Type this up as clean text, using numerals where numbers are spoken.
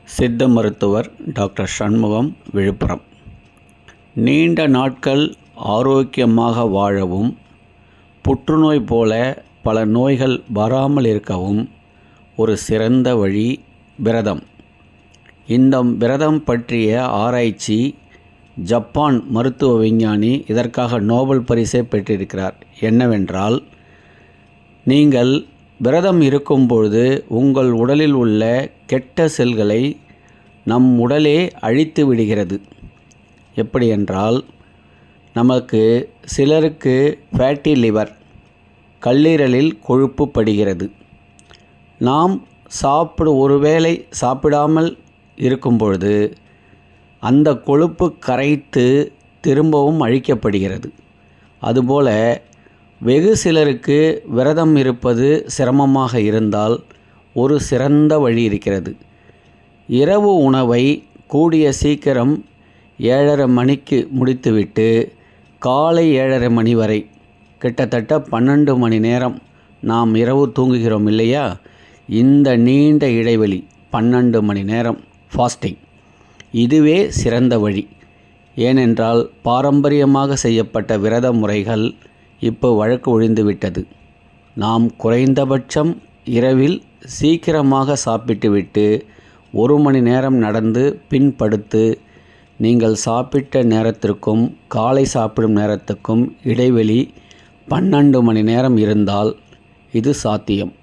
சித்த மருத்துவர் டாக்டர் சண்முகம், விழுப்புரம். நீண்ட நாட்கள் ஆரோக்கியமாக வாழவும், புற்றுநோய் போல பல நோய்கள் வராமல் இருக்கவும் ஒரு சிறந்த வழி விரதம். இந்த விரதம் பற்றிய ஆராய்ச்சி ஜப்பான் மருத்துவ விஞ்ஞானி இதற்காக நோபல் பரிசை பெற்றிருக்கிறார். என்னவென்றால், நீங்கள் விரதம் இருக்கும்பொழுது உங்கள் உடலில் உள்ள கெட்ட செல்களை நம் உடலே அழித்து விடுகிறது. எப்படி என்றால், நமக்கு சிலருக்கு ஃபேட்டி லிவர், கல்லீரலில் கொழுப்பு படுகிறது. நாம் ஒருவேளை சாப்பிடாமல் இருக்கும்பொழுது அந்த கொழுப்பு கரைத்து திரும்பவும் அழிக்கப்படுகிறது. அதுபோல வெகு சிலருக்கு விரதம் இருப்பது சிரமமாக இருந்தால் ஒரு சிறந்த வழி இருக்கிறது. இரவு உணவை கூடிய சீக்கிரம் 7:30 மணிக்கு முடித்துவிட்டு காலை 7:30 மணி வரை, கிட்டத்தட்ட 12 மணி நேரம் நாம் இரவு தூங்குகிறோம் இல்லையா? இந்த நீண்ட இடைவெளி 12 மணி நேரம் ஃபாஸ்டிங், இதுவே சிறந்த வழி. ஏனென்றால் பாரம்பரியமாக செய்யப்பட்ட விரத முறைகள் இப்போ வழக்கு ஒழிந்துவிட்டது. நாம் குறைந்தபட்சம் இரவில் சீக்கிரமாக சாப்பிட்டுவிட்டு 1 மணி நேரம் நடந்து பின் படுத்து, நீங்கள் சாப்பிட்ட நேரத்திற்கும் காலை சாப்பிடும் நேரத்துக்கும் இடைவெளி 12 மணி நேரம் இருந்தால் இது சாத்தியம்.